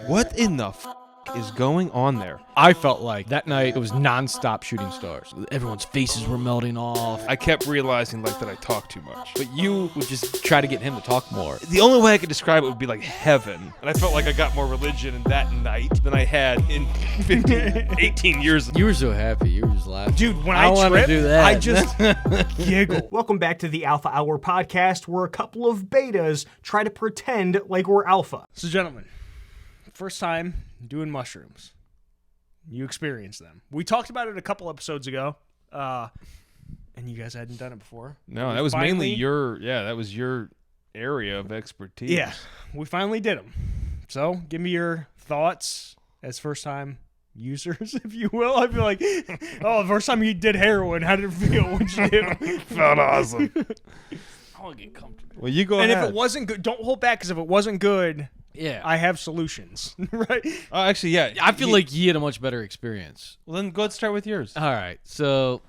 What in the is going on there? I felt like that night it was nonstop shooting stars. Everyone's faces were melting off. I kept realizing that I talk too much. But you would just try to get him to talk more. The only way I could describe it would be like heaven. And I felt like I got more religion in that night than I had in 18 years. You were so happy. You were just laughing. Dude, when I wanna trip, do that. I just giggle. Welcome back to the Alpha Hour podcast, where a couple of betas try to pretend like we're alpha. So, gentlemen, first time doing mushrooms. You experienced them. We talked about it a couple episodes ago, and you guys hadn't done it before. No, that was mainly that was your area of expertise. Yeah, we finally did them. So, give me your thoughts as first-time users, if you will. I feel like, the first time you did heroin, how did it feel? What'd you do? Felt awesome. I want to get comfortable. Well, you go and ahead. if it wasn't good, don't hold back, because if it wasn't good, Yeah. I have solutions, right? Actually, yeah. I feel like you had a much better experience. Well, then go ahead and start with yours. All right. So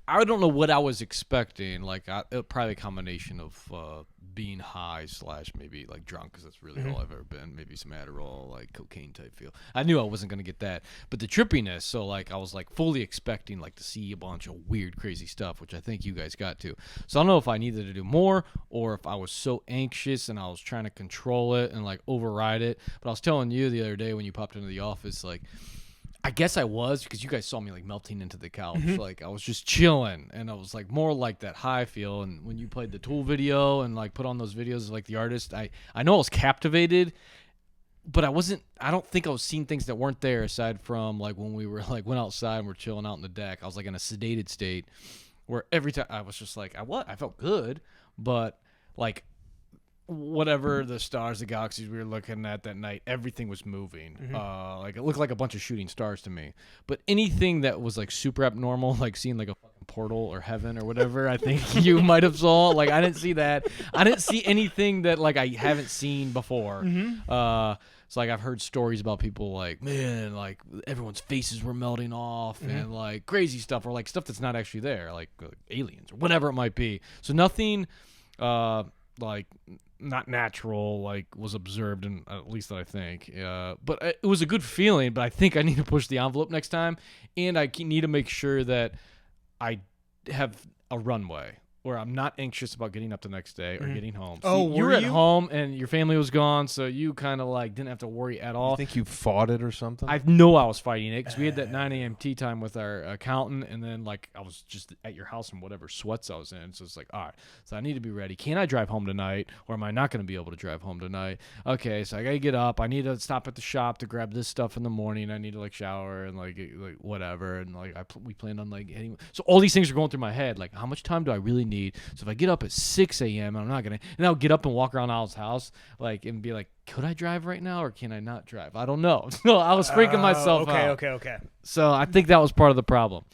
I don't know what I was expecting. Like, probably a combination of being high / maybe like drunk, because that's really all I've ever been. Maybe some Adderall, like cocaine type feel. I knew I wasn't going to get that. But the trippiness, so like I was like fully expecting like to see a bunch of weird, crazy stuff, which I think you guys got to. So I don't know if I needed to do more or if I was so anxious and I was trying to control it and like override it. But I was telling you the other day when you popped into the office, like, I guess I was, because you guys saw me like melting into the couch. Like I was just chilling, and I was like more like that high feel. And when you played the Tool video and like put on those videos of like the artist, I know I was captivated, but I don't think I was seeing things that weren't there, aside from like when we were like went outside and we're chilling out on the deck. I was like in a sedated state where every time I was just like, I felt good, but like whatever the stars, the galaxies we were looking at that night, everything was moving. Like it looked like a bunch of shooting stars to me. But anything that was like super abnormal, like seeing like a fucking portal or heaven or whatever, I think you might have saw. Like I didn't see that. I didn't see anything that like I haven't seen before. It's like I've heard stories about people like, man, like everyone's faces were melting off and like crazy stuff, or like stuff that's not actually there, like aliens or whatever it might be. So nothing like not natural like was observed, and at least that I think, but it was a good feeling. But I think I need to push the envelope next time, and I need to make sure that I have a runway where I'm not anxious about getting up the next day or getting home. Oh, you were at you? home and your family was gone, so you kind of like didn't have to worry at all. You think you fought it or something? I know I was fighting it because we had that 9 a.m. tea time with our accountant, and then like I was just at your house in whatever sweats I was in. So it's like, all right, so I need to be ready. Can I drive home tonight, or am I not going to be able to drive home tonight? Okay, so I got to get up. I need to stop at the shop to grab this stuff in the morning. I need to like shower and like whatever. And like we planned on like heading. So all these things are going through my head. Like, how much time do I really need? So if I get up at 6 a.m., I'm not going to, and I'll get up and walk around Al's house, like, and be like, could I drive right now or can I not drive? I don't know. So I was freaking myself out. Okay. So I think that was part of the problem.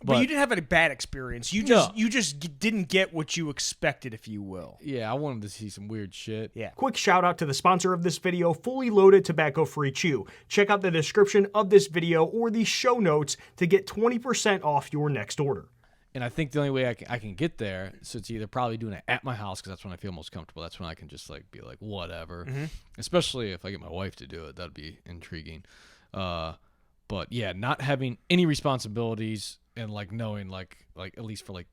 But you didn't have any bad experience. You just didn't get what you expected, if you will. Yeah, I wanted to see some weird shit. Yeah. Quick shout out to the sponsor of this video, Fully Loaded Tobacco-Free Chew. Check out the description of this video or the show notes to get 20% off your next order. And I think the only way I can get there, so it's either probably doing it at my house, because that's when I feel most comfortable. That's when I can just like be like, whatever. Especially if I get my wife to do it, that'd be intriguing. But yeah, not having any responsibilities and like knowing like at least for like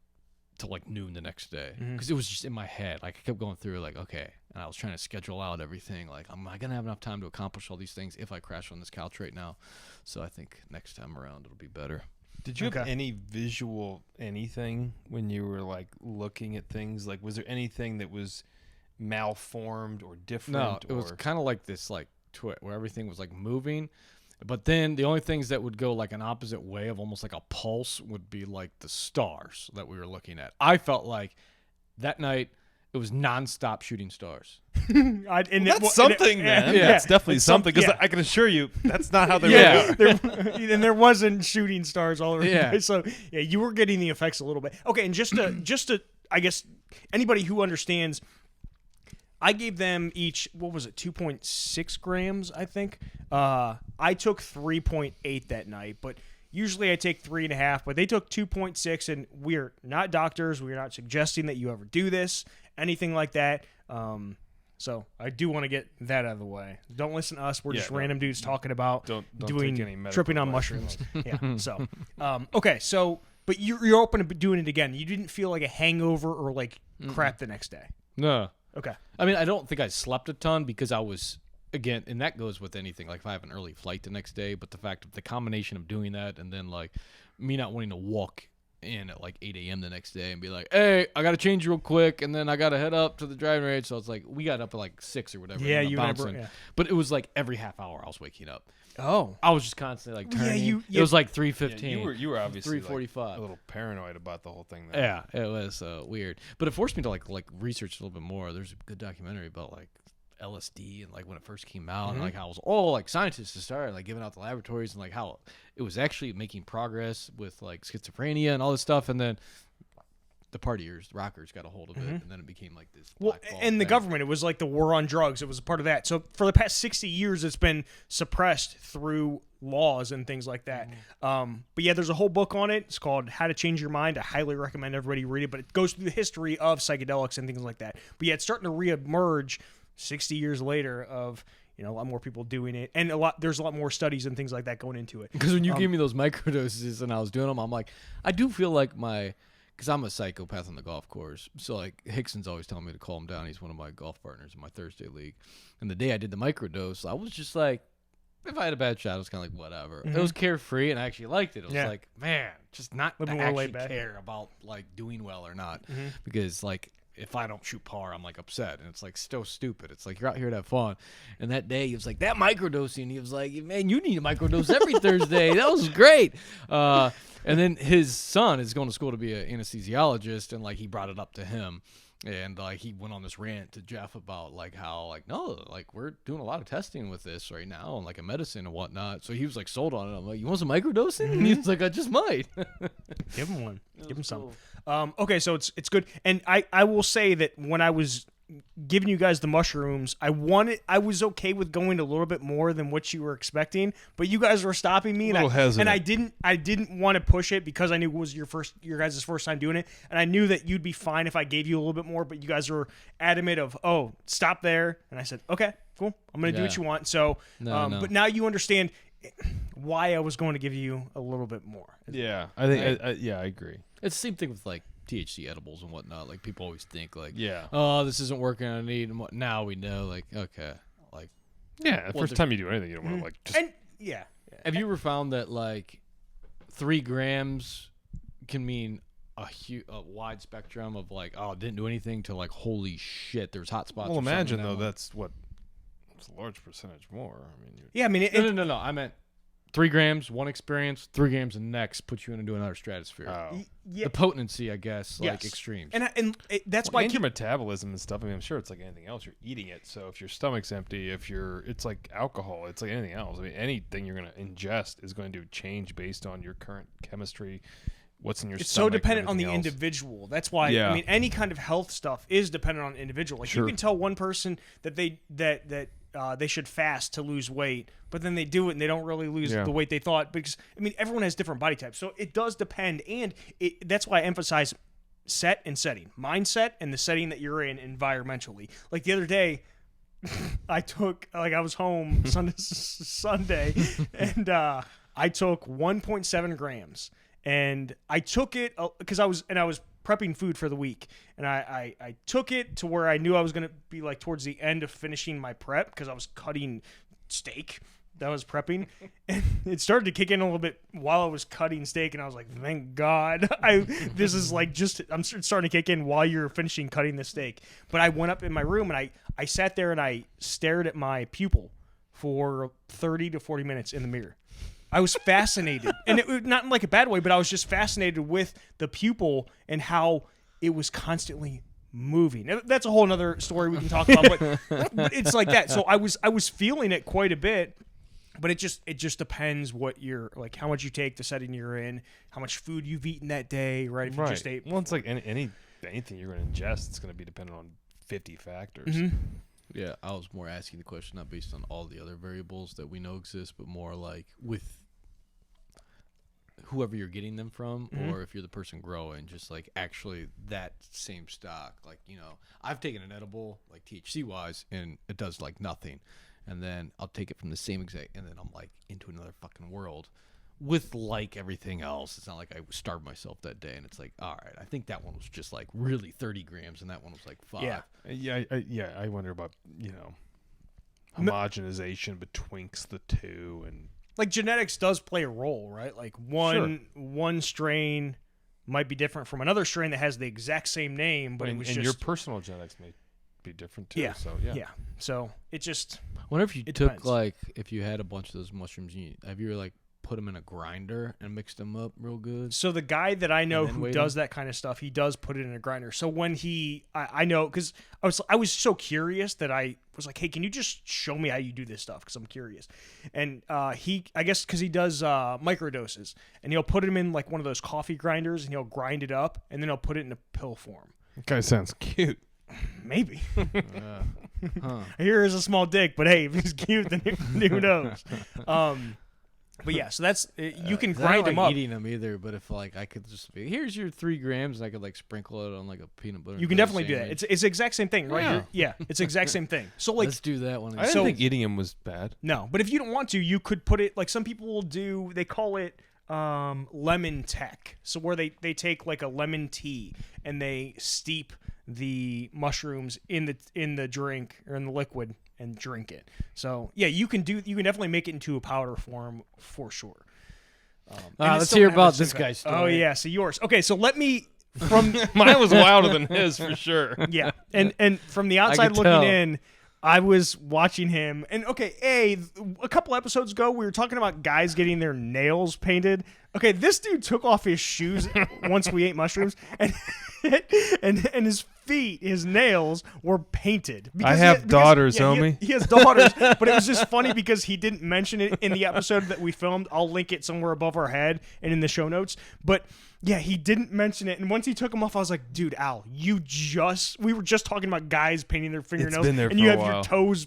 till like noon the next day, because it was just in my head. Like I kept going through like, okay, and I was trying to schedule out everything. Like, am I gonna have enough time to accomplish all these things if I crash on this couch right now? So I think next time around it'll be better. Did you have any visual anything when you were like looking at things? Like, was there anything that was malformed or different? No, it was kind of like this like twit where everything was like moving, but then the only things that would go like an opposite way of almost like a pulse would be like the stars that we were looking at. I felt like that night it was nonstop shooting stars. That's something, man. Yeah, that's definitely something, because I can assure you that's not how they really and there wasn't shooting stars all around. Yeah. So yeah, you were getting the effects a little bit. Okay, and just to I guess anybody who understands, I gave them each, what was it, 2.6 grams, I think. I took 3.8 that night, but usually I take 3.5, but they took 2.6, and we're not doctors. We're not suggesting that you ever do this, anything like that. So I do want to get that out of the way. Don't listen to us. We're just don't- random dudes talking about Don't doing take any medical tripping on advice. mushrooms. Yeah. So, okay. So, but you're open to doing it again. You didn't feel like a hangover or like crap the next day. No. Okay. I mean, I don't think I slept a ton because I was, again, and that goes with anything. Like if I have an early flight the next day, but the fact of the combination of doing that and then like me not wanting to walk in at like 8 a.m. the next day and be like, hey, I got to change real quick. And then I got to head up to the driving range. So it's like, we got up at like 6 or whatever. Yeah, and you I'm and I bouncing. yeah. But it was like every half hour I was waking up. Oh. I was just constantly like turning. you- It was like 3:15. Yeah, you were obviously 3:45. like, a little paranoid about the whole thing. Though. Yeah, it was weird, but it forced me to like research a little bit more. There's a good documentary about like LSD and like when it first came out, and like how it was all like scientists started like giving out the laboratories and like how it was actually making progress with like schizophrenia and all this stuff, and then the partiers, the rockers, got a hold of it, and then it became like this. Well, blackball and the thing. government, it was like the war on drugs. It was a part of that. So for the past 60 years, it's been suppressed through laws and things like that. But yeah, there's a whole book on it. It's called How to Change Your Mind. I highly recommend everybody read it, but it goes through the history of psychedelics and things like that. But yeah, it's starting to reemerge 60 years later of, you know, a lot more people doing it. And there's a lot more studies and things like that going into it. Because when you gave me those microdoses and I was doing them, I'm like, I do feel like because I'm a psychopath on the golf course. So, like, Hickson's always telling me to calm down. He's one of my golf partners in my Thursday league. And the day I did the microdose, I was just like, if I had a bad shot, it was kind of like, whatever. It was carefree, and I actually liked it. It was Yeah. like, man, just not Little to more actually laid back. care about, like, doing well or not. Because, like, if I don't shoot par, I'm like upset, and it's like so stupid. It's like you're out here to have fun, and that day he was like that microdosing. He was like, man, you need a microdose every Thursday. That was great. And then his son is going to school to be an anesthesiologist, and like he brought it up to him, and like he went on this rant to Jeff about like how like no, like we're doing a lot of testing with this right now, and like a medicine and whatnot. So he was like sold on it. I'm like, you want some microdosing? And he was like, I just might. Give him one. Give him was some. cool. Okay, so it's good. And I will say that when I was giving you guys the mushrooms, I was okay with going a little bit more than what you were expecting, but you guys were stopping me, and little hesitant. I didn't want to push it because I knew it was your guys' first time doing it, and I knew that you'd be fine if I gave you a little bit more, but you guys were adamant of, oh, stop there, and I said, okay, cool, I'm gonna do what Yeah. you want. So, No. but now you understand why I was going to give you a little bit more. Yeah, I think. I agree. It's the same thing with like THC edibles and whatnot. Like people always think like, Yeah. oh, this isn't working. I need. And now we know. Like, okay, like, Yeah, the Well, first the- time you do anything, you don't want to like just. And yeah. have you ever found that like 3 grams can mean a wide spectrum of like, oh, it didn't do anything to like, holy shit, there's hot spots. Well, or something imagine in that though one? that's what. It's a large percentage more. I mean, you're, Yeah, I mean, No. I meant 3 grams, one experience. 3 grams, the next puts you into another stratosphere. yeah. The potency, I guess, like Yes. extremes. That's well, why I and keep your metabolism and stuff. I mean, I'm sure it's like anything else. You're eating it, so if your stomach's empty, it's like alcohol. It's like anything else. I mean, anything you're going to ingest is going to change based on your current chemistry. What's in your it's stomach so dependent and on the everything else. individual. That's why Yeah. I mean any kind of health stuff is dependent on the individual. Like you Sure. can tell one person that they should fast to lose weight, but then they do it and they don't really lose Yeah. the weight they thought because I mean everyone has different body types. So it does depend, and that's why I emphasize set and setting, mindset, and the setting that you're in environmentally. Like the other day, I was home Sunday, and I took 1.7 grams, and I took it because I was prepping food for the week, and I took it to where I knew I was gonna be like towards the end of finishing my prep because I was cutting steak that I was prepping, and it started to kick in a little bit while I was cutting steak, and I was like, thank God, this is like I'm starting to kick in while you're finishing cutting the steak. But I went up in my room and I sat there and I stared at my pupil for 30 to 40 minutes in the mirror. I was fascinated, and it not in like a bad way, but I was just fascinated with the pupil and how it was constantly moving. Now, that's a whole other story we can talk about, but it's like that. So I was feeling it quite a bit, but it just depends what you're like, how much you take, the setting you're in, how much food you've eaten that day, right? If you just ate, Well, it's like anything you're going to ingest, it's going to be dependent on 50 factors. Mm-hmm. Yeah, I was more asking the question not based on all the other variables that we know exist, but more like with whoever you're getting them from, or if you're the person growing, just like actually that same stock. Like, you know, I've taken an edible like THC wise, and it does like nothing, and then I'll take it from the same exact, and then I'm like into another fucking world. With like everything else, it's not like I starved myself that day, and it's like, all right, I think that one was just like really 30 grams, and that one was like 5. I wonder about, you know, homogenization betwixt the two, and like genetics does play a role, right? Like one strain might be different from another strain that has the exact same name, but it was and just your personal genetics may be different too. Yeah. So So it just I wonder if you it took depends. like if you had a bunch of those mushrooms, have you like put them in a grinder and mixed them up real good? So the guy that I know And then who weigh does that kind of stuff, he does put it in a grinder. So when I know, because I was so curious that I was like, hey, can you just show me how you do this stuff? Because I'm curious. And I guess because he does microdoses, and he'll put them in like one of those coffee grinders, and he'll grind it up, and then he'll put it in a pill form. that guy sounds cute. Maybe. Huh. Here is a small dick, but hey, if he's cute, then who knows? But yeah, so that's you can I don't grind like them up. eating them either, but if like I could just be, here's your 3 grams, and I could like sprinkle it on like a peanut butter. You can and butter definitely do that. sandwich. It's the exact same thing, right? Yeah. It's the exact same thing. So like Let's do that one. I didn't So- think eating him was bad. no, but if you don't want to, you could put it like some people will do. They call it lemon tech. So where they take like a lemon tea and they steep the mushrooms in the drink or in the liquid and drink it. So yeah, you can definitely make it into a powder form for sure. And it's let's still hear gonna have about the this same guy's Oh story. yeah, so yours. Okay, so let me from Mine was wilder than his for sure. yeah, and from the outside could looking tell. in, I was watching him, and okay, a couple episodes ago we were talking about guys getting their nails painted. Okay, this dude took off his shoes once we ate mushrooms, and and his feet, his nails were painted. I have daughters, homie. He has daughters, but it was just funny because he didn't mention it in the episode that we filmed. I'll link it somewhere above our head and in the show notes, but. Yeah, he didn't mention it, and once he took them off, I was like, "Dude, Al, we were just talking about guys painting their fingernails, been there and for you a have while. your toes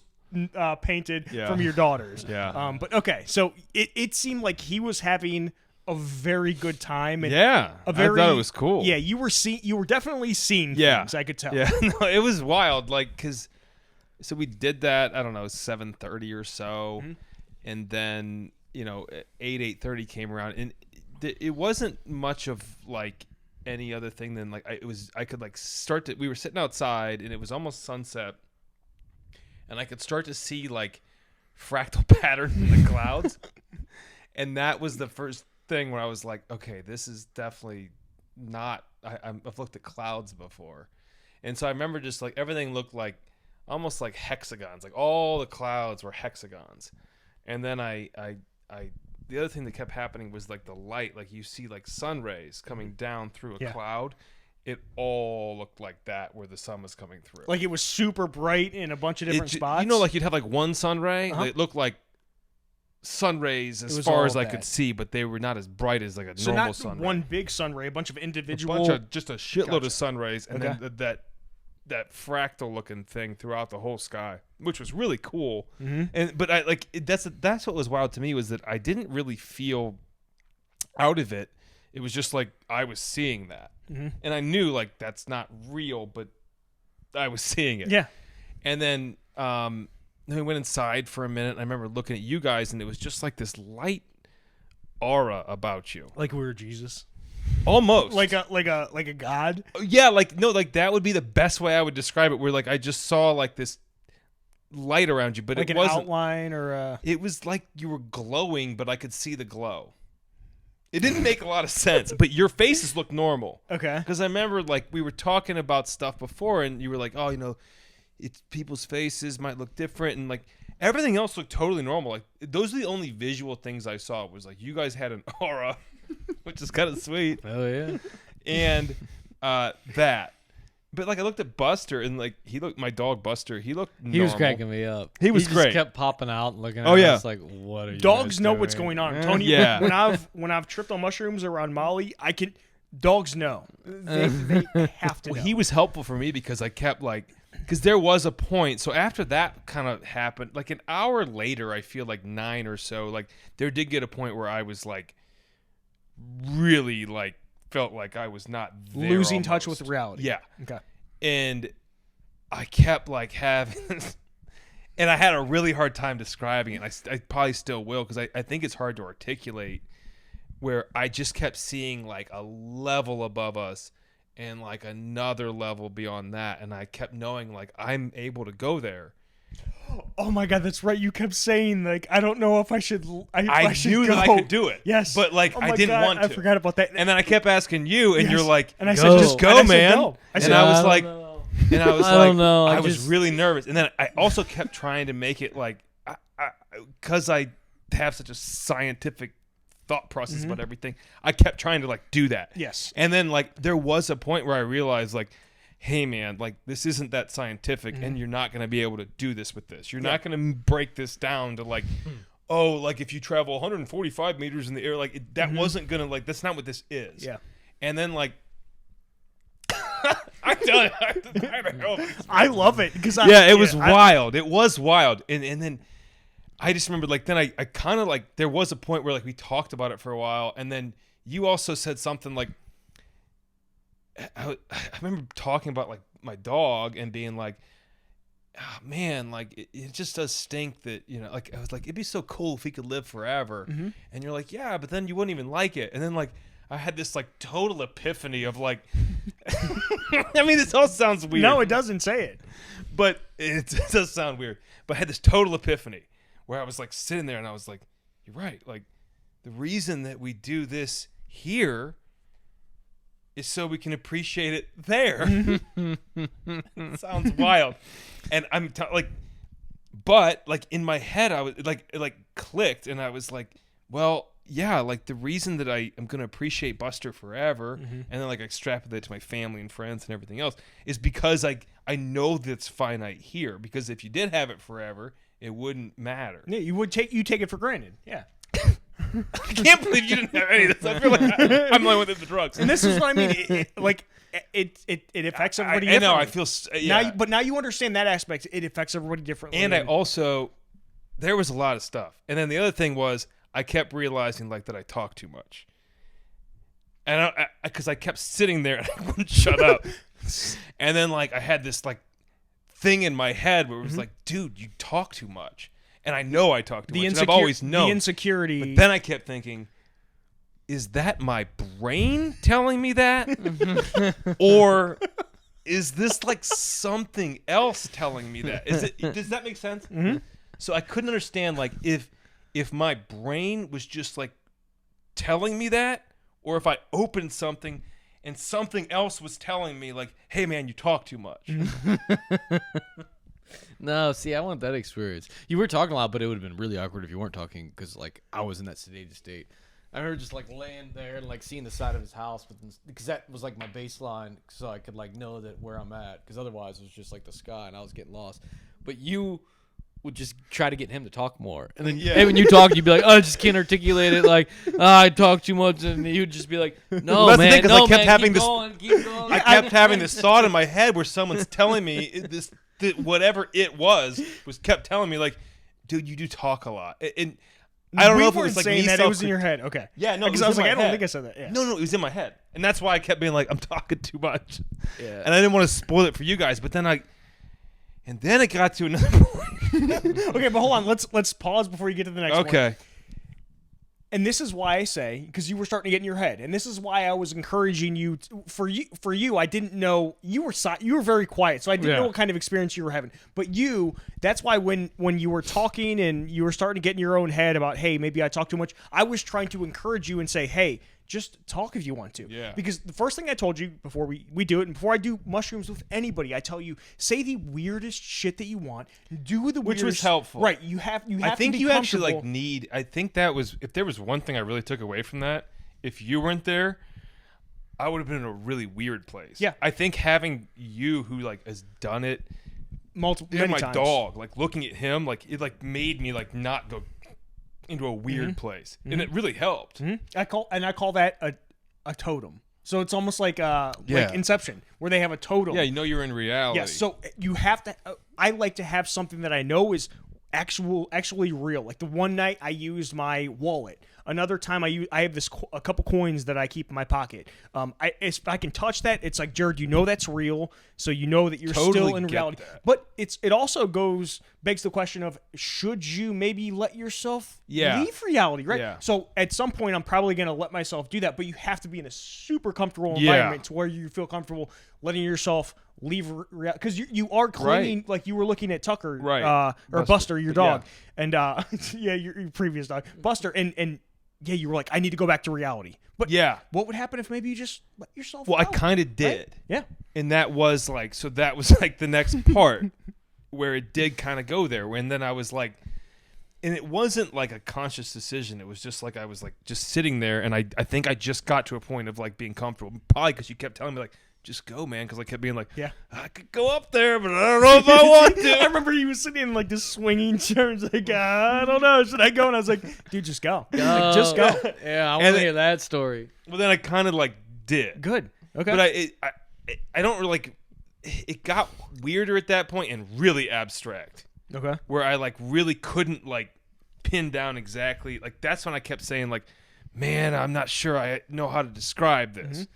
painted Yeah. from your daughters." Yeah. But okay, so it seemed like he was having a very good time. And Yeah, a very, I thought it was cool. Yeah, you were definitely seeing things. I could tell. Yeah, no, it was wild. Like, so we did that. I don't know, 7:30 or so, and then 8:30 came around, and it wasn't much of like any other thing than like I could like start to. We were sitting outside, and it was almost sunset, and I could start to see like fractal patterns in the clouds, and that was the first thing where I was like, okay, this is definitely not. I've looked at clouds before, and so I remember just like everything looked like almost like hexagons, like all the clouds were hexagons, and then I the other thing that kept happening was like the light, like you see like sun rays coming down through a cloud. It all looked like that where the sun was coming through. Like it was super bright in a bunch of different spots. Like you'd have like one sun ray. It looked like sun rays as was far all as I that. could see, but they were not as bright as like a so normal not sun one ray. big sun ray, a bunch of individual. Just a shitload Gotcha. of sun rays, and Okay. then that fractal looking thing throughout the whole sky, which was really cool. Mm-hmm. But I like that's what was wild to me was that I didn't really feel out of it. It was just like I was seeing that, and I knew like that's not real, but I was seeing it. Yeah. And then we went inside for a minute. And I remember looking at you guys, and it was just like this light aura about you, Like we were Jesus. almost Like a god. Yeah, like no, like that would be the best way I would describe it. Where like I just saw like this light around you, but Like it an wasn't. outline or a It was like you were glowing, but I could see the glow. It didn't make a lot of sense, but your faces looked normal. okay. Because I remember like we were talking about stuff before, and you were like, "Oh, it's people's faces might look different," and like everything else looked totally normal. Like those are the only visual things I saw. Was like you guys had an aura, which is kind of sweet. Oh yeah. And that, but like I looked at Buster, and like my dog Buster, he looked He was normal. cracking me up. He was just great. kept popping out and looking at Oh, me. yeah. It's like, what are you Dogs guys know what's doing? going on. I'm telling you, Yeah. when I've tripped on mushrooms around Molly, dogs know. They have to know. He was helpful for me because I kept like, because there was a point. So after that kind of happened, like an hour later, I feel like 9 or so, like there did get a point where I was like really like felt like I was not there losing touch almost. with reality. Yeah. Okay. And I kept like having, and I had a really hard time describing it. And I probably still will because I think it's hard to articulate. Where I just kept seeing like a level above us and like another level beyond that, and I kept knowing like I'm able to go there. Oh my God, that's right. You kept saying like I don't know if I should. I should knew go. that I could do it. Yes, but like oh I my didn't God, want to. I forgot about that. And then I kept asking you, and Yes. you're like, and I go. said, just go, and I said, man. go. I said, And I was I like, don't know. and I was I like, don't know. I was really nervous. And then I also kept trying to make it like, because I have such a scientific thought process about everything, I kept trying to like do that. Yes. And then like there was a point where I realized like, hey man, like this isn't that scientific, and you're not going to be able to do this with this. You're not going to break this down to like, oh, like if you travel 145 meters in the air, like that wasn't going to like, that's not what this is. Yeah. And then like, I'm done. I love it because Yeah, it was wild. It was wild. And then I just remember like, then I kind of like, there was a point where like we talked about it for a while, and then you also said something like, I remember talking about like my dog and being like, oh, man, like it just does stink that, you know, like I was like, it'd be so cool if he could live forever. And you're like, yeah, but then you wouldn't even like it. And then like I had this like total epiphany of like, I mean, this all sounds weird. No, it doesn't say it. But it does sound weird. But I had this total epiphany where I was like sitting there and I was like, you're right. Like the reason that we do this here is so we can appreciate it there. It sounds wild. And I'm like, but like in my head, I was like, it like clicked, and I was like, well, yeah, like the reason that I am going to appreciate Buster forever, and then like extrapolate it to my family and friends and everything else, is because I know that's finite here. Because if you did have it forever, it wouldn't matter. Yeah, you take it for granted. Yeah. I can't believe you didn't have any of this. I feel like I'm the only one with the drugs. And this is what I mean. It affects everybody. I know. differently. I feel. Yeah. Now you understand that aspect. It affects everybody differently. And I also, there was a lot of stuff. And then the other thing was, I kept realizing like that I talk too much. And because I kept sitting there and I wouldn't shut up. And then like I had this like thing in my head where it was like, dude, you talk too much. And I know I talk too much. And I've always known. The insecurity. But then I kept thinking, is that my brain telling me that? Or is this like something else telling me that? Does that make sense? So I couldn't understand like if my brain was just like telling me that, or if I opened something and something else was telling me like, hey man, you talk too much. No, see, I want that experience. You were talking a lot, but it would have been really awkward if you weren't talking, because like I was in that sedated state. I remember just like laying there and like seeing the side of his house, because that was like my baseline, so I could like know that where I'm at. Because otherwise, it was just like the sky, and I was getting lost. But you would just try to get him to talk more, and then and when you talk, you'd be like, "Oh, I just can't articulate it. Like, I talk too much," and he would just be like, "No, Well, that's man, the thing, 'cause no, I kept man, having keep this- going, keep going." I kept having this thought in my head where someone's telling me this, that whatever it was kept telling me like, dude, you do talk a lot. And I don't know if it was like saying me that it was in your head. Okay. Yeah, no, because I was like, I don't think I said that. Yeah. No, it was in my head, and that's why I kept being like, I'm talking too much. Yeah. And I didn't want to spoil it for you guys, but then it got to another point. Okay, but hold on. Let's pause before you get to the next one. Okay. And this is why I say, because you were starting to get in your head, and this is why I was encouraging you. For you, I didn't know you were very quiet, so I didn't know what kind of experience you were having. But that's why when you were talking and you were starting to get in your own head about, hey, maybe I talk too much, I was trying to encourage you and say, hey, just talk if you want to. Yeah. Because the first thing I told you before we do it, and before I do mushrooms with anybody, I tell you, say the weirdest shit that you want. Do the Which weirdest, was helpful. Right. You have I think to be you actually like comfortable. I think that was, if there was one thing I really took away from that, if you weren't there, I would have been in a really weird place. Yeah. I think having you who like has done it, many my times. dog, like looking at him, like it like made me like not go into a weird place, and it really helped. I call that a totem. So it's almost like like Inception, where they have a totem. Yeah, you know you're in reality. Yeah. So you have to. I like to have something that I know is actually real. Like the one night I used my wallet. Another time I have a couple coins that I keep in my pocket. If I can touch that, it's like, Jarrad, you know that's real, so you know that you're Totally still in get reality. that. But it also begs the question of, should you maybe let yourself leave reality, right? Yeah. So at some point I'm probably going to let myself do that, but you have to be in a super comfortable Yeah. environment to where you feel comfortable letting yourself leave reality, because you are clinging, like you were looking at Tucker, Right. or Buster, your dog, Yeah. and your previous dog, Buster, and yeah, you were like, I need to go back to reality. But Yeah. what would happen if maybe you just let yourself Well, I out, kind of did. right? Yeah. And that was like, so that was like the next part where it did kind of go there. And then I was like, and it wasn't like a conscious decision. It was just like, I was like just sitting there. And I think I just got to a point of like being comfortable. Probably because you kept telling me like, just go, man. Because I kept being like, Yeah. I could go up there, but I don't know if I want to. I remember he was sitting in like this swinging chair and was like, I don't know, should I go? And I was like, dude, just go. Like, just go. Yeah, I want And to hear that story. Well, then I kind of like did. Good. Okay. But I don't really like, it got weirder at that point and really abstract. Okay. Where I like really couldn't like pin down exactly, like that's when I kept saying like, man, I'm not sure I know how to describe this.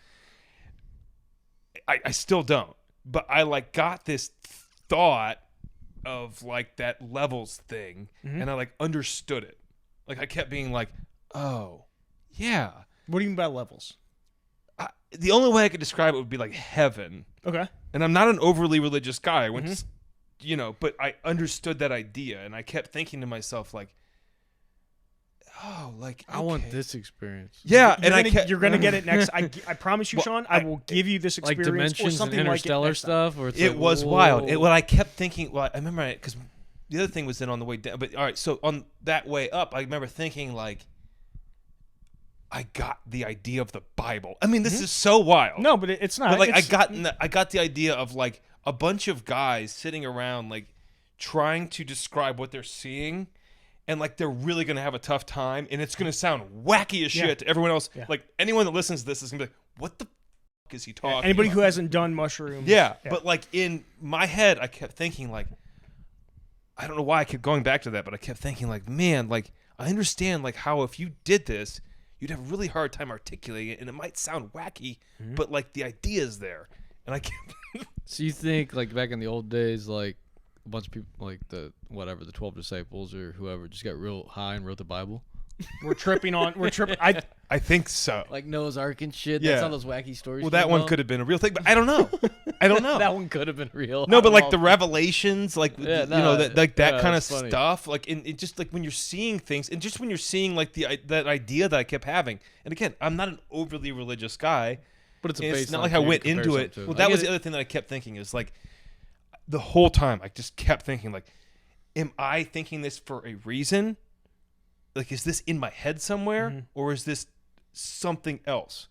I still don't, but I like got this thought of like that levels thing, and I like understood it. Like I kept being like, oh yeah. What do you mean by levels? The only way I could describe it would be like heaven. Okay. And I'm not an overly religious guy. I went to, but I understood that idea, and I kept thinking to myself like, oh, like I want okay. this experience. Yeah, You're gonna get it next. I promise you, Well, Sean. I will give you this Like experience dimensions or something and like it interstellar next time. stuff, or it's It like, was whoa. wild. What I kept thinking, well, I remember because the other thing was then on the way down. But all right, so on that way up, I remember thinking like, I got the idea of the Bible. I mean, this is so wild. No, but it's not. But like It's- I got the idea of like a bunch of guys sitting around like trying to describe what they're seeing, and like they're really gonna have a tough time, and it's gonna sound wacky as shit Yeah. to everyone else. Yeah. Like anyone that listens to this is gonna be like, what the fuck is he talking Anybody about? who hasn't done mushrooms. Yeah, but like in my head, I kept thinking like, I don't know why I kept going back to that, but I kept thinking like, man, like I understand like how if you did this, you'd have a really hard time articulating it, and it might sound wacky, but like the idea is there, and I kept. So you think like back in the old days, like a bunch of people, like the 12 disciples or whoever, just got real high and wrote the Bible, We're tripping. I think so. like Noah's Ark and shit. Yeah. That's all those wacky stories. Well, that one could have been a real thing, but I don't know. I don't know. That one could have been real. No, but like Well, the revelations, like Yeah, you know, no, that yeah, kind of it's funny. stuff, like in it just like when you're seeing things, and just when you're seeing like that idea that I kept having, and again, I'm not an overly religious guy, but it's a and baseline it's not like for I you to went compare into it. something to. Well, I that get was it. the other thing that I kept thinking is like the whole time I just kept thinking like, am I thinking this for a reason? Like, is this in my head somewhere, or is this something else?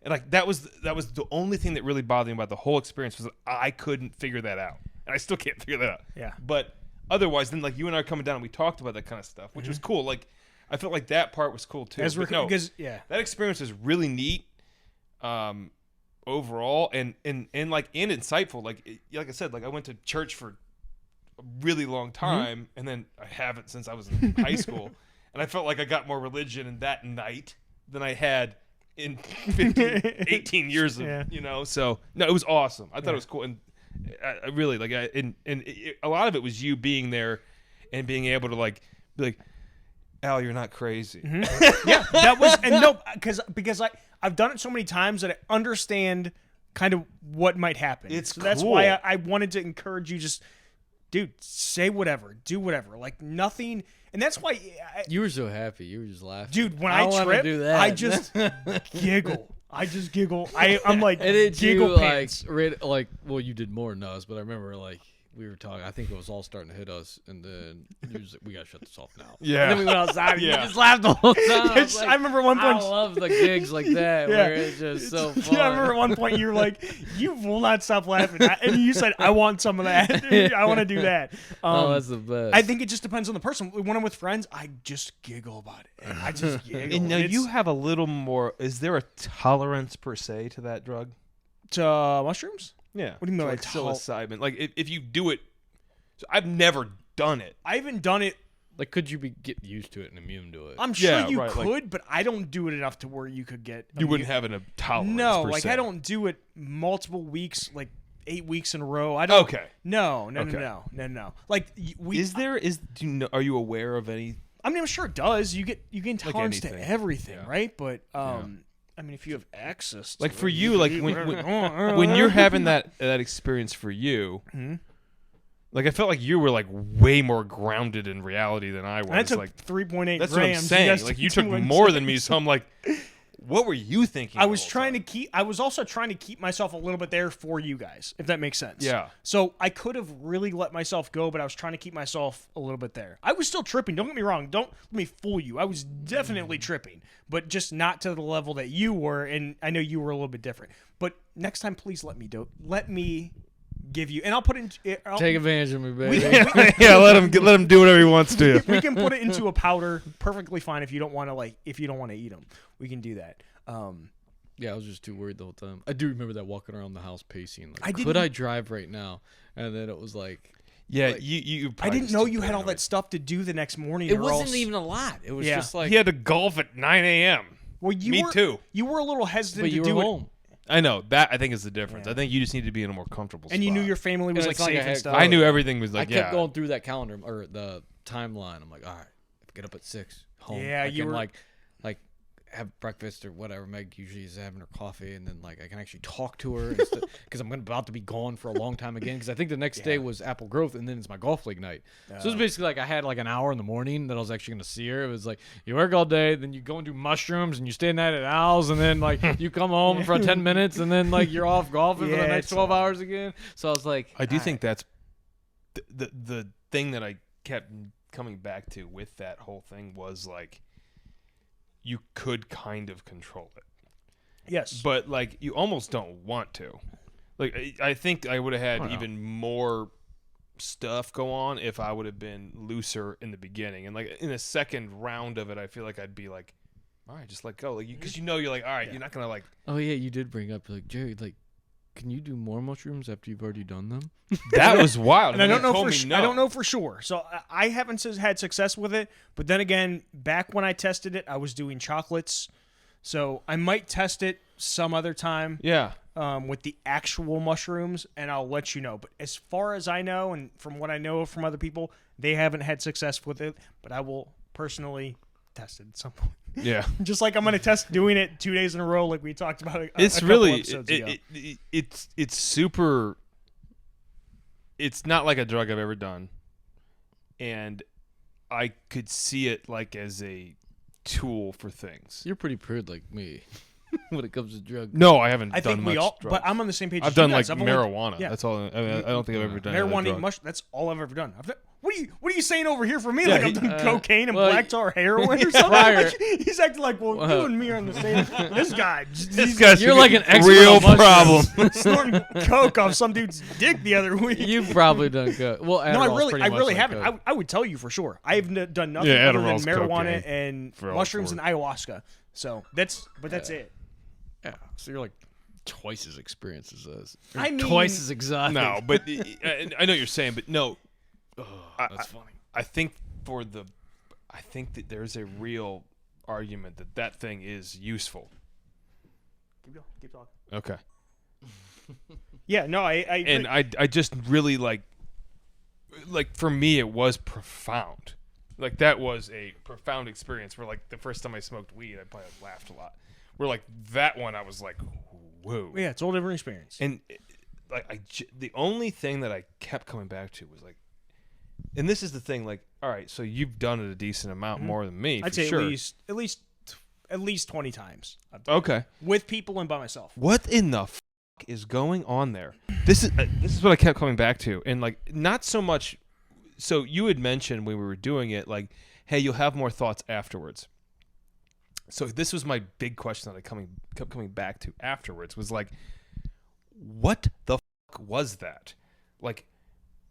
And like that was the only thing that really bothered me about the whole experience was that I couldn't figure that out, and I still can't figure that out. Yeah. But otherwise, then like you and I were coming down, and we talked about that kind of stuff, which was cool. Like I felt like that part was cool too. But no, yeah. that experience was really neat, overall, and insightful. Like I said, like I went to church for a really long time, and then I haven't since I was in high school, and I felt like I got more religion in that night than I had in 15, 18 years of, Yeah. So no, it was awesome. I thought it was cool, and I really like. A lot of it was you being there and being able to like be like, Al, you're not crazy. Yeah, that was, and no, because I've done it so many times that I understand kind of what might happen. It's so that's cool. why I wanted to encourage you. Just, dude, say whatever, do whatever, like nothing. And that's why, You were so happy. You were just laughing. dude, when I I wanna trip, do that. I just giggle. I just giggle. I'm like And it giggle you pants. like well, you did more than us, but I remember like we were talking. I think it was all starting to hit us, and then you was like, "We gotta shut this off now." Yeah. And then we went outside. And Yeah. you just laughed the whole time. I, was I like, remember one I point. love the gigs like that Yeah. where it's just so fun. Yeah, I remember at one point you were like, "You will not stop laughing," and you said, "I want some of that. I want to do that." Oh, that's the best. I think it just depends on the person. When I'm with friends, I just giggle about it. I just giggle. And now It's- you have a little more. Is there a tolerance per se to that drug? to mushrooms? Yeah. What do you mean like by tol- psilocybin? Like if you do it, so I've never done it. I haven't done it. Like, could you get used to it and immune to it? I'm sure Yeah, you right, could, but I don't do it enough to where you could get. You wouldn't have a tolerance. No, per like se. I don't do it multiple weeks, like 8 weeks in a row. I don't. Okay. No. Like Are you aware of any? I mean, I'm sure it does. You get intolerance to anything. everything, Yeah. right? But I mean, if you have access, to Like it, for you, can like eat when whatever- when you're having that experience for you, like I felt like you were like way more grounded in reality than I was. And I took like 3.8 that's grams. what I'm saying. Like you took more than me, so I'm like, what were you thinking? I was also trying to keep myself a little bit there for you guys, if that makes sense. Yeah. So I could have really let myself go, but I was trying to keep myself a little bit there. I was still tripping. Don't get me wrong. Don't let me fool you. I was definitely tripping, but just not to the level that you were. And I know you were a little bit different. But next time, please let me give you, and I'll put it in. Take advantage of me, baby. Yeah, let him do whatever he wants to. We can put it into a powder. Perfectly fine if you don't want to eat them. We can do that. Yeah, I was just too worried the whole time. I do remember that walking around the house pacing. Like, I didn't- could I drive right now? And then it was like, Yeah, Like, you. I didn't know you had all that stuff to do the next morning. it or wasn't else- even a lot. It was Yeah. just like, He had to golf at 9 a.m. Well, Me too. You were a little hesitant but to you were do it, home. I know that. I think is the difference. Yeah. I think you just need to be in a more comfortable spot. and you knew your family was And like it's like safe I and had- stuff. I knew everything was I like kept going through that calendar or the timeline. I'm like, all right, get up at 6, home. Yeah, I you can were- like have breakfast or whatever. Meg usually is having her coffee, and then like I can actually talk to her because I'm about to be gone for a long time again. Because I think the next day was Apple Growth, and then it's my golf league night. So it was basically like I had like an hour in the morning that I was actually going to see her. It was like you work all day, then you go and do mushrooms, and you stay the night at Al's, and then like you come home for 10 minutes, and then like you're off golfing for Yeah, the next it's 12 hours again. So I was like, I do think that's the thing that I kept coming back to with that whole thing was like you could kind of control it, Yes. but like you almost don't want to. Like I think I would have had Wow. even more stuff go on if I would have been looser in the beginning, and like in the second round of it, I feel like I'd be like, all right, just let go, like because you're like, all right, you're not gonna like. oh yeah, you did bring up like Jerry, like, can you do more mushrooms after you've already done them? That was wild. And I don't then know he told for me no. I don't know for sure. So I haven't had success with it. But then again, back when I tested it, I was doing chocolates. So I might test it some other time Yeah. with the actual mushrooms, and I'll let you know. But as far as I know, and from what I know from other people, they haven't had success with it. But I will personally test it at some point. Yeah. Just like I'm going to test doing it 2 days in a row, like we talked about. It's a couple really episodes ago. it's super. It's not like a drug I've ever done, and I could see it like as a tool for things. You're pretty prude like me when it comes to drugs. No, I haven't I done think much we all, drugs. but I'm on the same page. I've as you done like guys. I've only- marijuana. yeah. That's all. I don't think I've ever done marijuana, another drug. that's all I've ever done. What are you saying over here for me? Yeah, like I've done cocaine and well, black tar heroin or something? prior- Like, he's acting like, well, you and me are on the same. This guy, This guy's You're like an expert real on mushrooms. problem. snorting coke off some dude's dick the other week. You've probably done good. Well, No, I Adderall's pretty much really like haven't. coke. I would tell you for sure. I've done nothing Yeah, other than Adderall's marijuana cocaine and for all mushrooms for and ayahuasca. So that's it. Yeah, so you're like twice as experienced as us. I mean- twice as exotic. No, but I know what you're saying, but no. That's funny. I think that there's a real argument that thing is useful. Keep going. Keep talking. Okay. Yeah. No. I And I just really like for me it was profound. Like that was a profound experience where like the first time I smoked weed I probably laughed a lot. Where like that one I was like whoa. Yeah, it's a whole different experience. And the only thing that I kept coming back to was like, and this is the thing, like, all right, so you've done it a decent amount more than me. I'd for say sure. at least 20 times. Okay. With people and by myself. What in the is going on there? This is what I kept coming back to, and like not so much. So you had mentioned when we were doing it, like, hey, you'll have more thoughts afterwards. So this was my big question that I kept coming back to afterwards was like, what the was that? Like,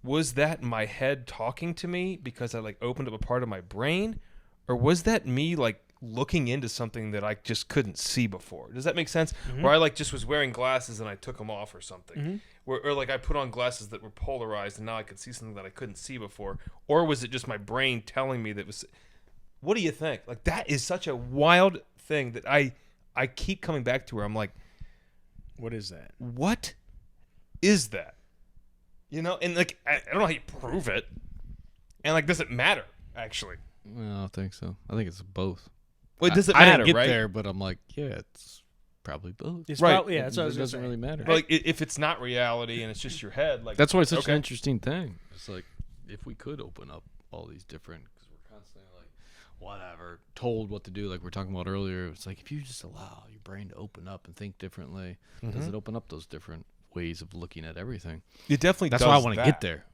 was that my head talking to me because I like opened up a part of my brain, or was that me like looking into something that I just couldn't see before. Does that make sense? Or I like just was wearing glasses and I took them off or something. Or like I put on glasses that were polarized and now I could see something that I couldn't see before. Or was it just my brain telling me that was... What do you think? Like, that is such a wild thing that I keep coming back to where I'm like... What is that? What is that? You know? And like, I don't know how you prove it. And like, does it matter, actually? I don't think so. I think it's both. Well, it doesn't I matter, didn't get right? there, but I'm like, yeah, it's probably both. It's Right. Probably, yeah, that's what I was It gonna doesn't say. really matter. But like, if it's not reality and it's just your head, like That's why it's such okay. an interesting thing. It's like, if we could open up all these different, because we're constantly like, whatever, told what to do, like we were talking about earlier. It's like, if you just allow your brain to open up and think differently, does it open up those different ways of looking at everything? It definitely That's does why I want to that. get there.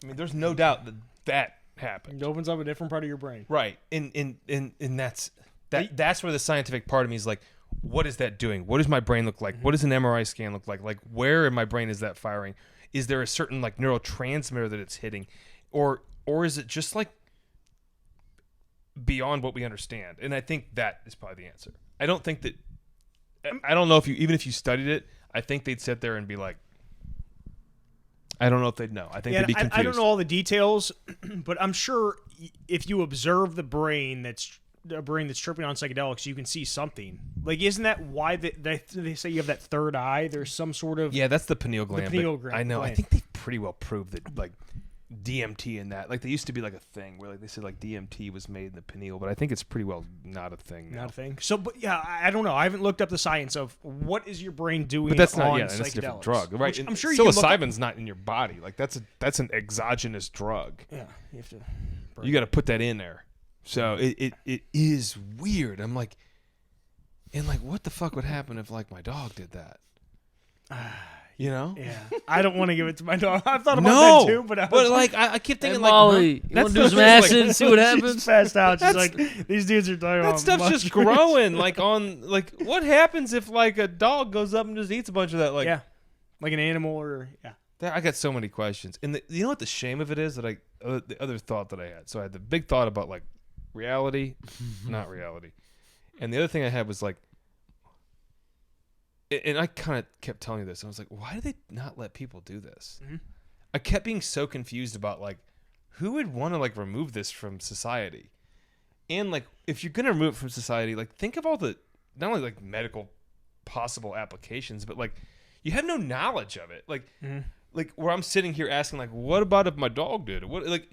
I mean, there's no doubt that that happened. It opens up a different part of your brain. Right. And that's where the scientific part of me is like, what is that doing? What does my brain look like? What does an MRI scan look like? Like, where in my brain is that firing? Is there a certain like neurotransmitter that it's hitting? Or is it just like beyond what we understand? And I think that is probably the answer. I don't think that I don't know if you even if you studied it, I think they'd sit there and be like, I don't know if they'd know. I think Yeah, they'd be confused. I don't know all the details, but I'm sure if you observe the brain that's tripping on psychedelics, you can see something. Like, isn't that why they say you have that third eye? There's some sort of Yeah, that's the pineal gland. pineal but gland, I know. I right. think they've pretty well proved that like DMT and that. Like, they used to be like a thing where like they said like DMT was made in the pineal, but I think it's pretty well not a thing now. not a thing. So, but yeah, I don't know. I haven't looked up the science of what is your brain doing. But that's not on and that's a different psychedelics. drug, right? Which And I'm sure you can look up. psilocybin's not in your body. Like that's an exogenous drug. Yeah, you have to. You got to put that in there. So it is weird. I'm like, and like, what the fuck would happen if like my dog did that? You know? Yeah, I don't want to give it to my dog. I've thought about No, that too, but I keep thinking like, Molly, you want to do some acid and see what She's happens? passed out. She's like, these dudes are talking that about stuff's just mushrooms. growing. Like on like, what happens if like a dog goes up and just eats a bunch of that? Like, Yeah, like an animal or I got so many questions. And you know what the shame of it is that the other thought that I had. So I had the big thought about like reality, not reality, and the other thing I had was like. And I kind of kept telling you this. I was like, why do they not let people do this? I kept being so confused about, like, who would want to, like, remove this from society? And, like, if you're going to remove it from society, like, think of all the, not only, like, medical possible applications, but, like, you have no knowledge of it. Like, like where I'm sitting here asking, like, what about if my dog did it? What, like,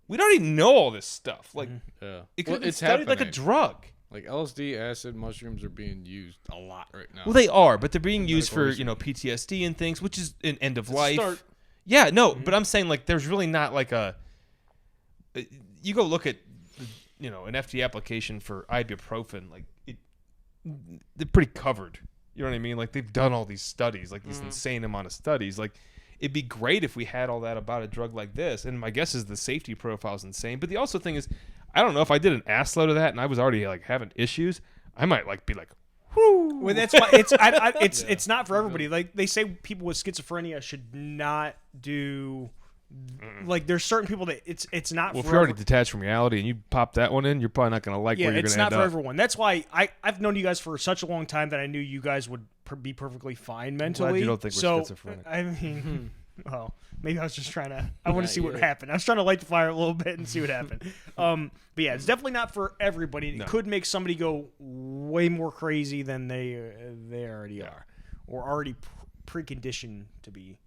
we don't even know all this stuff. Like, Yeah. it could Well, be it's studied like a happening. drug. Like LSD, acid, mushrooms are being used a lot right now. Well, they are, but they're being used Medical for, research. you know, PTSD and things, which is an end of It's a life. start. Yeah, no, but I'm saying, like, there's really not, like, you go look at, you know, an FDA application for ibuprofen, like, they're pretty covered. You know what I mean? Like, they've done all these studies, like, these insane amount of studies. Like, it'd be great if we had all that about a drug like this, and my guess is the safety profile is insane. But the also thing is, I don't know, if I did an ass load of that and I was already, like, having issues, I might, like, be like, whoo. Well, that's why it's not for everybody. Like they say, people with schizophrenia should not do. Like there's certain people that it's not. Well, for if you're already detached from reality and you pop that one in, you're probably not going to like where you're going it's to end not for up. everyone. That's why I've known you guys for such a long time that I knew you guys would be perfectly fine mentally. you don't think we're so, schizophrenic. I mean, well, maybe I was just trying to. I want to see what happened. I was trying to light the fire a little bit and see what happened. But yeah, it's definitely not for everybody. It could make somebody go way more crazy than they already are, or already preconditioned to be.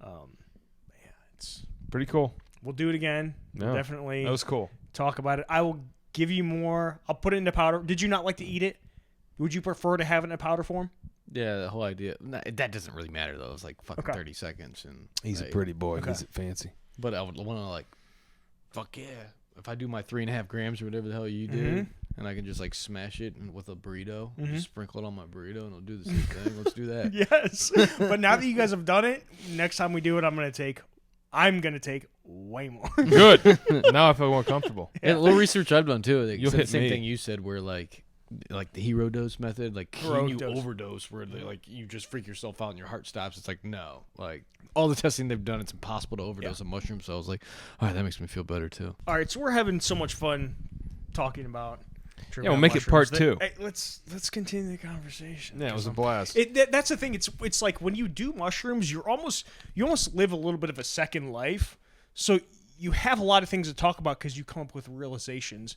Yeah, it's Pretty cool. We'll do it again. No, We'll definitely that was cool. talk about it. I will give you more. I'll put it into powder. Did you not like to eat it? Would you prefer to have it in a powder form? Yeah, the whole idea. That doesn't really matter though. It's like fucking 30 seconds, and He's like, a pretty boy. Okay. He's fancy. But I would want to like, fuck yeah. If I do my 3.5 grams or whatever the hell you did, and I can just like smash it with a burrito, just sprinkle it on my burrito, and it'll do the same thing. Let's do that. Yes. But now that you guys have done it, next time we do it, I'm gonna take way more. Good. Now I feel more comfortable. And a little research I've done too. They You'll said hit the same me. thing you said, where like the hero dose method, like can Hero you dose. overdose where they like you just freak yourself out and your heart stops? It's like no, like all the testing they've done, it's impossible to overdose on mushrooms. So I was like, all right, that makes me feel better too. All right, so we're having so much fun talking about tripping Yeah, we'll on make it part mushrooms. 2. Hey, let's continue the conversation. Yeah, it was a blast. That's the thing. It's like when you do mushrooms, you almost live a little bit of a second life. So you have a lot of things to talk about because you come up with realizations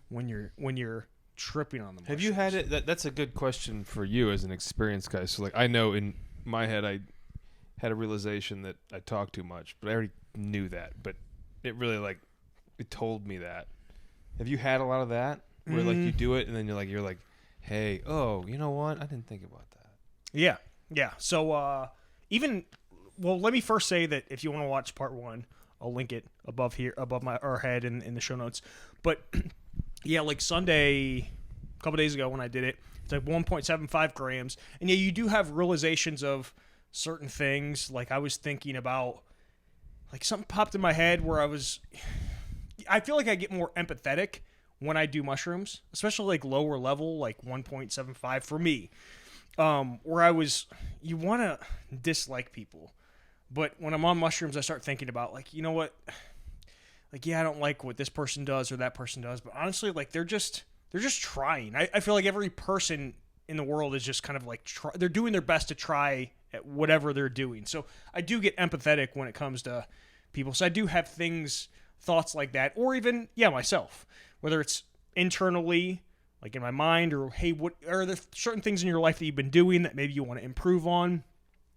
when you're tripping on them. Have you had it? That's a good question for you as an experienced guy. So, like, I know in my head I had a realization that I talk too much, but I already knew that. But it really, like, it told me that. Have you had a lot of that where like you do it and then you're like, hey, oh, you know what? I didn't think about that. Yeah. So let me first say that if you want to watch part 1, I'll link it above our head in the show notes. But yeah, like Sunday, a couple days ago when I did it, it's like 1.75 grams. And yeah, you do have realizations of certain things. Like I was thinking about, like something popped in my head where I feel like I get more empathetic when I do mushrooms, especially like lower level, like 1.75 for me. Where you want to dislike people. But when I'm on mushrooms, I start thinking about, like, you know what? Like, yeah, I don't like what this person does or that person does. But honestly, like, they're just trying. I feel like every person in the world is just kind of like, they're doing their best to try at whatever they're doing. So I do get empathetic when it comes to people. So I do have thoughts like that. Or even, myself. Whether it's internally, like in my mind, or, hey, what are there certain things in your life that you've been doing that maybe you want to improve on?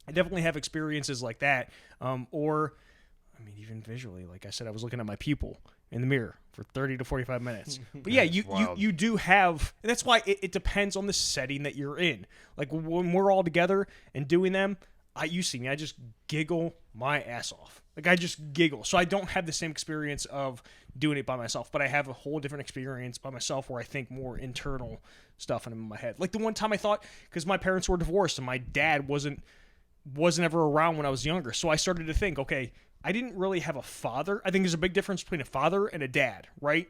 I definitely have experiences like that. Even visually, like I said, I was looking at my pupil in the mirror for 30 to 45 minutes. But yeah, you do have, and that's why it depends on the setting that you're in. Like when we're all together and doing them, you see me, I just giggle my ass off. Like I just giggle. So I don't have the same experience of doing it by myself, but I have a whole different experience by myself where I think more internal stuff in my head. Like the one time I thought, because my parents were divorced and my dad wasn't ever around when I was younger. So I started to think, okay, I didn't really have a father. I think there's a big difference between a father and a dad, right?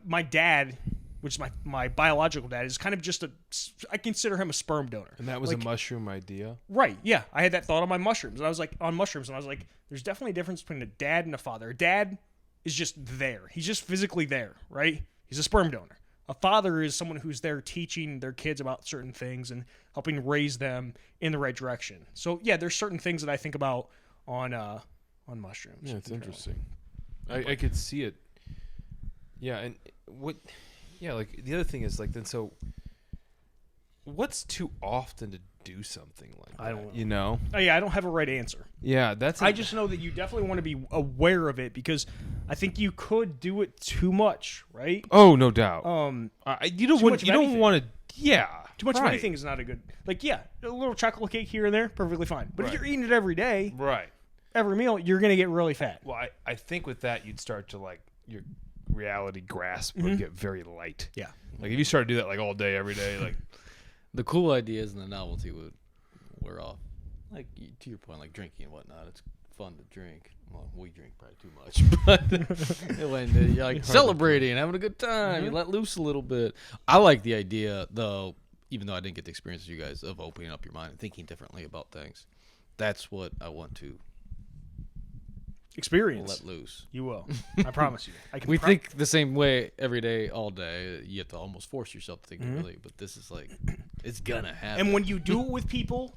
My dad, which is my biological dad, is kind of just I consider him a sperm donor. And that was a mushroom idea? Right, yeah. I had that thought on my mushrooms. And I was like, there's definitely a difference between a dad and a father. A dad is just there. He's just physically there, right? He's a sperm donor. A father is someone who's there teaching their kids about certain things and helping raise them in the right direction. So yeah, there's certain things that I think about on mushrooms. Yeah, it's interesting. I could see it. Yeah, and like the other thing is like then so what's too often to do something like that? I don't know. You know? Oh yeah, I don't have a right answer. Yeah, I just know that you definitely want to be aware of it because I think you could do it too much, right? Oh, no doubt. You don't want to. Yeah, too much of anything is not a good. Like, yeah, a little chocolate cake here and there, perfectly fine. But if you're eating it every day, right, every meal, you're gonna get really fat. Well, I think with that you'd start to like your reality grasp would get very light. Yeah, like if you start to do that like all day, every day, like the cool ideas and the novelty would wear off. Like to your point, like drinking and whatnot, it's fun to drink. Well, we drink probably too much, but when you're like celebrating and having a good time, you let loose a little bit. I like the idea, though, even though I didn't get the experience with you guys, of opening up your mind and thinking differently about things. That's what I want to experience. Let loose. You will. I promise you. We think the same way every day, all day. You have to almost force yourself to think differently, but this is like, it's gonna happen. And when you do it with people,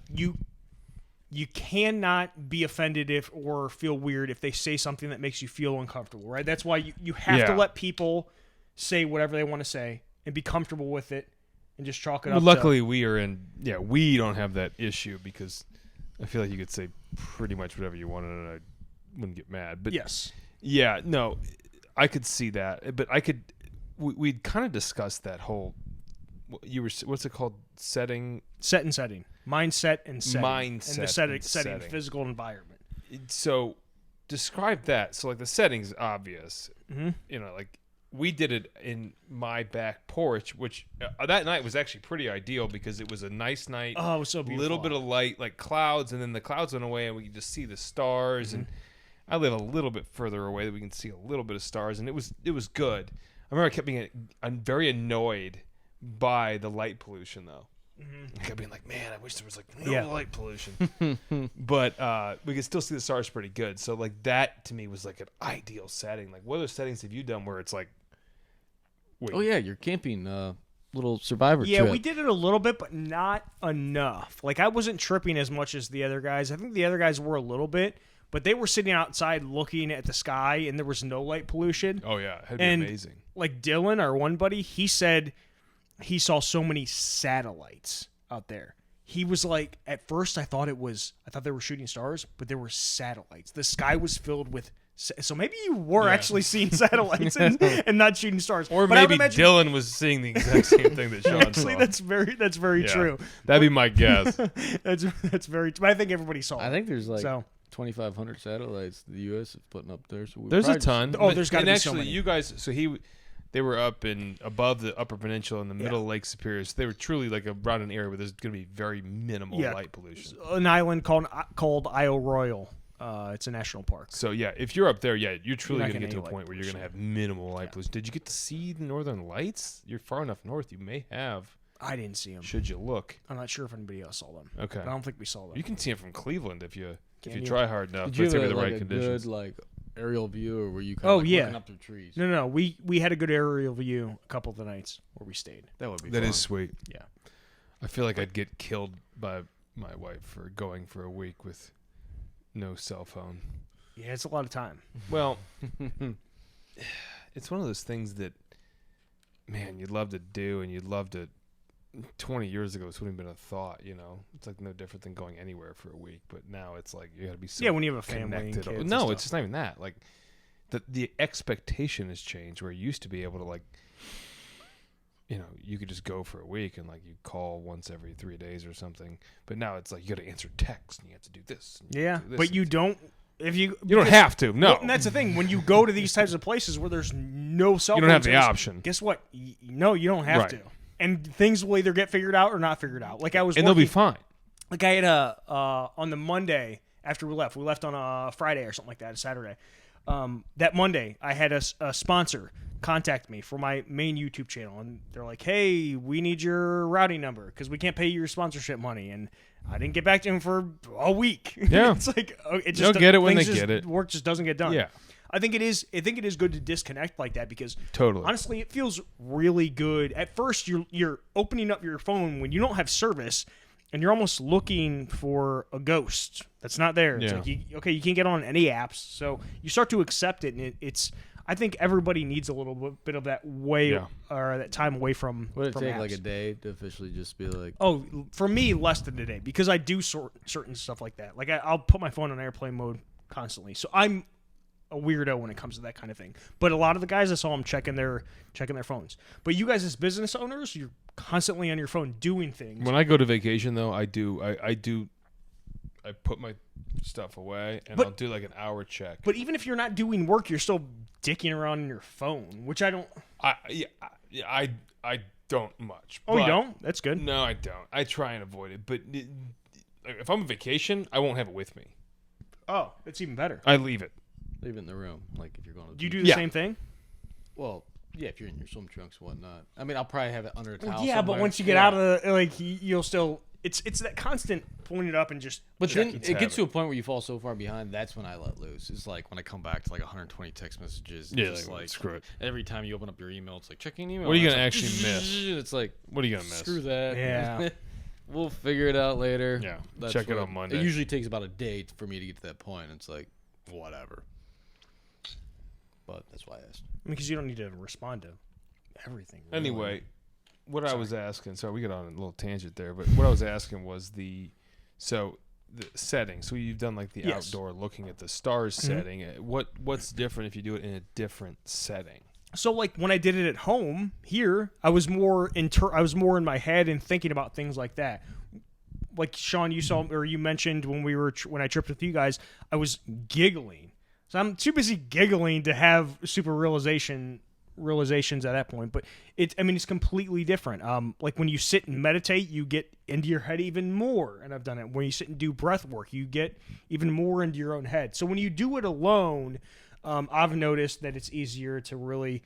you cannot be offended or feel weird if they say something that makes you feel uncomfortable, right? That's why you have to let people say whatever they want to say and be comfortable with it and just chalk it up. Luckily, we don't have that issue because I feel like you could say pretty much whatever you wanted and I wouldn't get mad. But yes. Yeah, no, I could see that. But we'd kind of discussed that whole, what's it called? Set and setting. Mindset and setting. Mindset and the setting, physical environment. So describe that. So like the setting's obvious. Mm-hmm. You know, like we did it in my back porch, which that night was actually pretty ideal because it was a nice night. Oh, it was so beautiful. A little bit of light, like clouds, and then the clouds went away and we could just see the stars. And I live a little bit further away that we can see a little bit of stars, and it was good. I remember I kept being very annoyed by the light pollution though. I kept being like, man, I wish there was like no light pollution. But we could still see the stars pretty good. So like that to me was like an ideal setting. Like what other settings have you done where it's like Wait. Oh yeah, your camping little survivor Yeah, trip. we did it a little bit, but not enough. Like, I wasn't tripping as much as the other guys. I think the other guys were a little bit, but they were sitting outside looking at the sky, and there was no light pollution. Oh yeah, that'd be And amazing. like Dylan, our one buddy, he said he saw so many satellites out there. He was like, at first I thought they were shooting stars, but there were satellites. The sky was filled with. So maybe you were actually seeing satellites and not shooting stars. Or but I would maybe imagine, Dylan was seeing the exact same thing that Sean actually, saw. that's very Yeah, true. That'd be my guess. That's very. But I think everybody saw. I think there's like so. 2,500 satellites the U.S. is putting up there. So There's a ton. Oh, there's gotta and be so actually, many. you guys. So they were up in above the Upper Peninsula in the middle of Lake Superior. So they were truly like around an area where there's going to be very minimal light pollution. An island called Isle Royal. It's a national park. So yeah, if you're up there, you're truly not going to gonna get to a get point where you're light going to have minimal light pollution. Did you get to see the northern lights? You're far enough north. You may have. I didn't see them. Should you look? I'm not sure if anybody else saw them. Okay. But I don't think we saw them. You can see them from Cleveland if you you? try hard enough. Did you But it's have going to be the like right a conditions. good like aerial view, or were you kind Oh, of like yeah. looking up through trees? No. We had a good aerial view a couple of the nights where we stayed. That would be That fun. is sweet. Yeah. I feel like I'd get killed by my wife for going for a week with no cell phone. Yeah, it's a lot of time. Well, it's one of those things that, man, you'd love to do, and you'd love to. 20 years ago, this wouldn't have been a thought. It's like no different than going anywhere for a week. But now it's like you got to be so When you have a family and connected. kids and No, stuff. it's just not even that. Like the expectation has changed. Where you used to be able to like. You could just go for a week and like you call once every 3 days or something. But now it's like you got to answer text and you have to do this. And you have to do this but and you don't. If you don't have to. No, Well, and that's the thing. When you go to these types of places where there's no cell you phone don't have the service, option. Guess what? No, you don't have Right. to. And things will either get figured out or not figured out. Like I was, And they'll be working- fine. Like I had on the Monday after we left on a Friday or something like that, a Saturday. That Monday, I had a sponsor contact me for my main YouTube channel, and they're like, "Hey, we need your routing number because we can't pay you your sponsorship money." And I didn't get back to him for a week. Yeah. It's like it just They'll get it when things they just- get it. Work just doesn't get done. Yeah. I think it is good to disconnect like that because Totally. honestly, it feels really good. At first, you're opening up your phone when you don't have service, and you're almost looking for a ghost that's not there. It's Yeah. like you can't get on any apps, so you start to accept it, and it's. I think everybody needs a little bit of that or that time away from. Would it from take apps. like a day to officially just be like? Oh, for me, less than a day because I do certain stuff like that. Like I'll put my phone on airplane mode constantly, so I'm a weirdo when it comes to that kind of thing. But a lot of the guys I saw them checking their phones. But you guys as business owners, you're constantly on your phone doing things. When I go to vacation, though, I put my stuff away and I'll do like an hour check. But even if you're not doing work, you're still dicking around on your phone, which I don't. I don't much. Oh, you but- don't? That's good. No, I don't. I try and avoid it. But if I'm on vacation, I won't have it with me. Oh, that's even better. I leave it. Leave it in the room, like if you're going to. Do you do the Yeah. same thing? Well, yeah, if you're in your swim trunks and whatnot. I mean, I'll probably have it under a towel. Yeah, but somewhere. once you get out of the you'll still. It's that constant pulling it up and just. But then checking. it gets to a point where you fall so far behind. That's when I let loose. It's like when I come back to like 120 text messages. Yeah, just like, like screw it. every time you open up your email, it's like checking email. What are you and gonna it's actually like, miss? It's like What are you gonna miss? screw that. Yeah. We'll figure it out later. Yeah, That's check it what- on Monday. It usually takes about a day for me to get to that point. It's like whatever. But that's why I asked. Because you don't need to respond to everything. really. Anyway, what I was asking, sorry, we got on a little tangent there, but what I was asking was the setting. So you've done like the Yes. outdoor looking at the stars setting. What's different if you do it in a different setting? So like when I did it at home here, I was more in my head and thinking about things like that. Like Sean, you saw or you mentioned when I tripped with you guys, I was giggling. So I'm too busy giggling to have super realizations at that point. But it's completely different. Like when you sit and meditate, you get into your head even more. And I've done it. When you sit and do breath work, you get even more into your own head. So when you do it alone, I've noticed that it's easier to really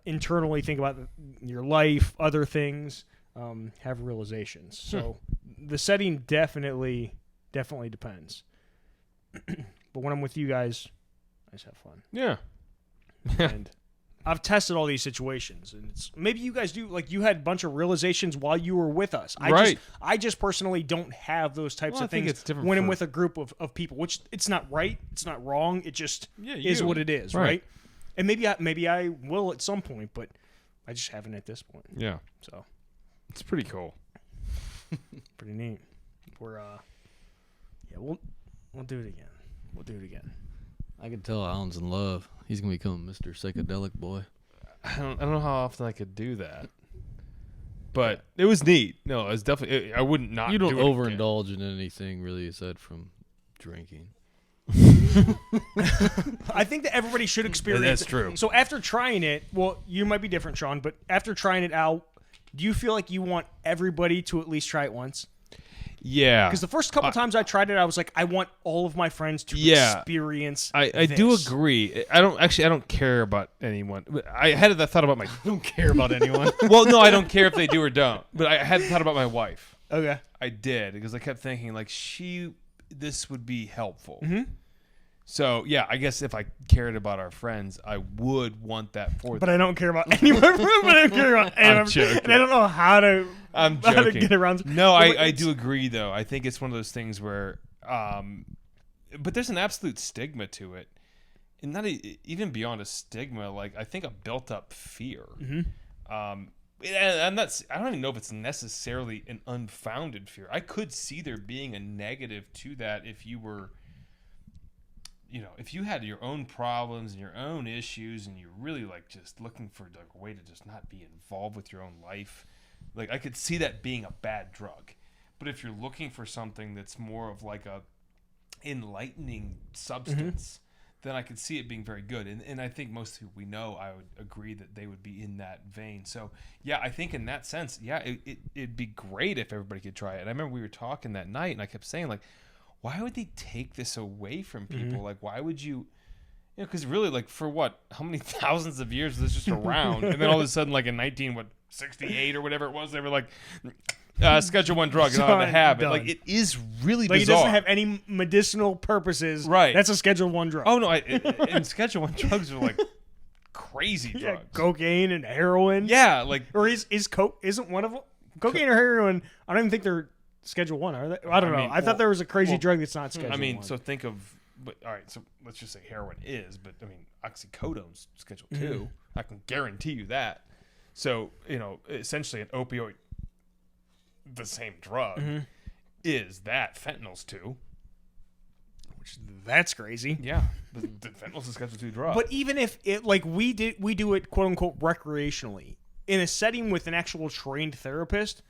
internally think about your life, other things, have realizations. So the setting definitely depends. But when I'm with you guys, I just have fun. Yeah. And I've tested all these situations, and it's maybe you guys do. Like you had a bunch of realizations while you were with us. I just personally don't have those types of things when I'm with a group of people. Which it's not right, it's not wrong. It just is what it is, right? And maybe I will at some point, but I just haven't at this point. Yeah. So it's pretty cool. Pretty neat. We're we'll do it again. We'll do it again. I can tell Alan's in love. He's gonna become Mr. Psychedelic Boy. I don't know how often I could do that, but it was neat. No, it was definitely. I wouldn't not. You don't do it overindulge in anything really, aside from drinking. I think that everybody should experience. That's true. So after trying it, well, you might be different, Sean, but after trying it out, do you feel like you want everybody to at least try it once? Yeah. Because the first couple times I tried it, I was like, I want all of my friends to experience I do agree. I don't care about anyone. I had that thought about my... I don't care about anyone. Well, no, I don't care if they do or don't. But I had thought about my wife. Okay. I did, because I kept thinking, like, this would be helpful. Mm-hmm. So, yeah, I guess if I cared about our friends, I would want that for them. But I don't care about anyone. I don't care about anyone. I'm joking. And I don't know how to get around. No, I do agree, though. I think it's one of those things where, but there's an absolute stigma to it. And not even beyond a stigma, like, I think a built-up fear. Mm-hmm. And I don't even know if it's necessarily an unfounded fear. I could see there being a negative to that if you were... if you had your own problems and your own issues and you're really like just looking for like a way to just not be involved with your own life, like I could see that being a bad drug. But if you're looking for something that's more of like a enlightening substance, then I could see it being very good. And I think most people we know, I would agree that they would be in that vein. So yeah, I think in that sense, yeah, it'd be great if everybody could try it. And I remember we were talking that night and I kept saying like, why would they take this away from people? Mm-hmm. Like, why would you because really, like, for what? How many thousands of years was this just around? And then all of a sudden, like in 1968 or whatever it was, they were like, Schedule 1 drug, and on to have it. Like, it is really like bizarre. It doesn't have any medicinal purposes. Right. That's a Schedule 1 drug. Oh no, and Schedule 1 drugs are like crazy drugs. Yeah, cocaine and heroin. Yeah, like, or is coke isn't one of them? Cocaine or heroin? I don't even think they're Schedule 1, are they? I don't know. I thought there was a crazy drug that's not Schedule 1. I mean, so think of, but all right, so let's just say heroin is, but I mean, oxycodone's Schedule 2. Mm-hmm. I can guarantee you that. So, essentially an opioid, the same drug, is that. Fentanyl's 2. That's crazy. Yeah, the fentanyl's a Schedule 2 drug. But even if it, like, we do it, quote unquote, recreationally, in a setting with an actual trained therapist,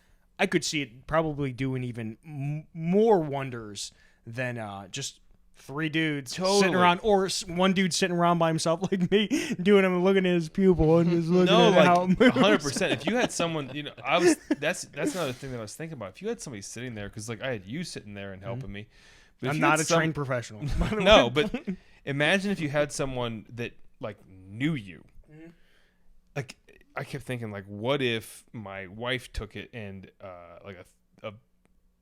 I could see it probably doing even more wonders than just 3 dudes sitting around, or one dude sitting around by himself like me, doing him and looking at his pupil and just looking at how it moves. 100%. If you had someone, that's another thing that I was thinking about. If you had somebody sitting there, because like I had you sitting there and helping me. But I'm not a trained professional. No, but imagine if you had someone that like knew you. Like, I kept thinking, like, what if my wife took it and like a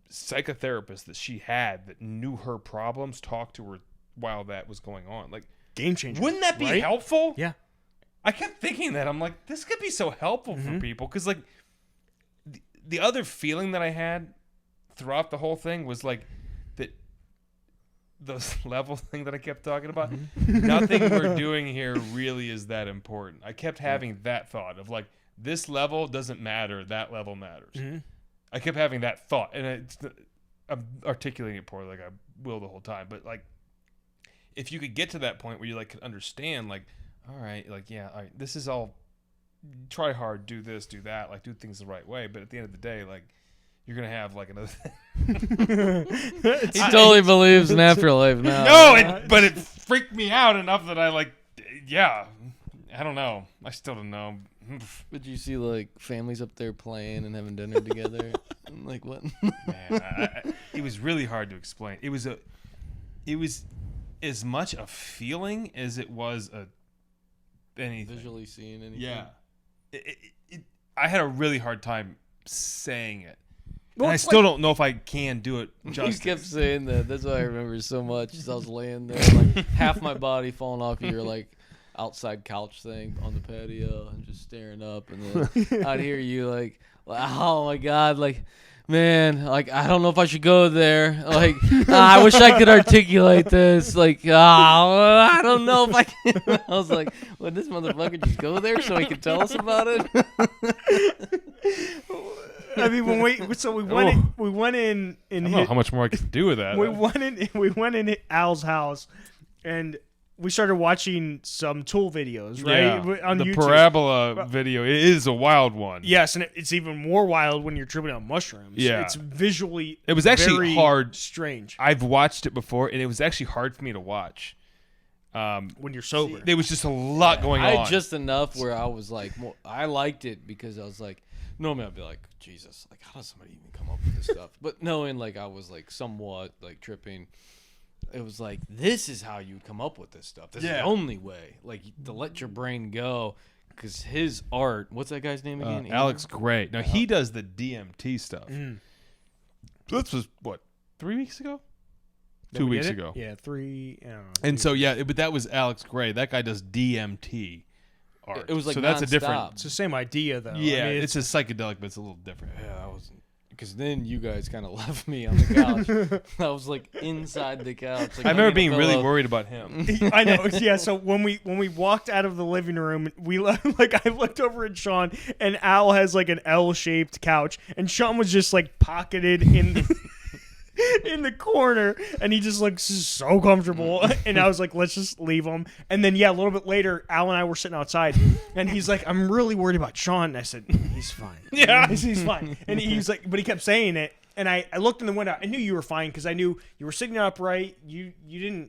psychotherapist that she had that knew her problems talked to her while that was going on? Like, game changer. Wouldn't that be helpful? Yeah. I kept thinking that. I'm like, this could be so helpful for people, because like the other feeling that I had throughout the whole thing was like that those level thing that I kept talking about. Nothing we're doing here really is that important. I kept having that thought of like, this level doesn't matter, that level matters. I kept having that thought, and I'm articulating it poorly, like I will the whole time. But like, if you could get to that point where you like could understand, like, all right, like, yeah, all right, this is all, try hard, do this, do that, like do things the right way. But at the end of the day, like, you're gonna have like another thing. He totally believes in afterlife now. No, but it freaked me out enough that I like, yeah, I don't know. I still don't know. But you see like families up there playing and having dinner together. I'm like, what? Man, it was really hard to explain. It was as much a feeling as it was anything. Visually seeing anything. Yeah. I had a really hard time saying it. Well, and I still don't know if I can do it justice. You kept saying that. That's why I remember so much. As I was laying there, like half my body falling off. You're like, outside couch thing on the patio and just staring up, and then I'd hear you like, oh my God, like, man, like, I don't know if I should go there. Like, I wish I could articulate this. Like, I don't know if I can. I was like, would this motherfucker just go there so he could tell us about it? I mean, when we went in I don't know how much more I can do with that. we went in Al's house, and we started watching some tool videos, right? Yeah, On the YouTube. parabola video, it is a wild one. Yes, and it's even more wild when you're tripping on mushrooms. Yeah. It's visually It was actually very hard. strange. I've watched it before, and it was actually hard for me to watch. When you're sober. There was just a lot going I on. had just enough where I was like, I liked it because I was like, normally I'd be like, Jesus, like, how does somebody even come up with this stuff? But knowing, like, I was, like, somewhat, like, tripping, it was like, this is how you come up with this stuff. This is the only way, like, to let your brain go. Because his art, what's that guy's name again? Alex Gray. Now, he does the DMT stuff. This was, what, 3 weeks ago? 2 weeks ago. Yeah, 3. I don't know, And so, yeah, but that was Alex Gray. That guy does DMT art. It was like so that's a different. nonstop. It's the same idea, though. Yeah, I mean, it's a psychedelic, but it's a little different. Yeah, I was, because then you guys kind of left me on the couch. I was like inside the couch. Like, I remember hugging a being really pillow. worried about him. I know. Yeah. So when we walked out of the living room, we like I looked over at Sean, and Al has like an L-shaped couch, and Sean was just like pocketed in in the corner, and he just looks so comfortable. And I was like, let's just leave him. And then a little bit later, Al and I were sitting outside, and he's like, I'm really worried about Sean. And I said, he's fine. Yeah. he's fine. And he was like, but he kept saying it. And I looked in the window. I knew you were fine because I knew you were sitting upright. You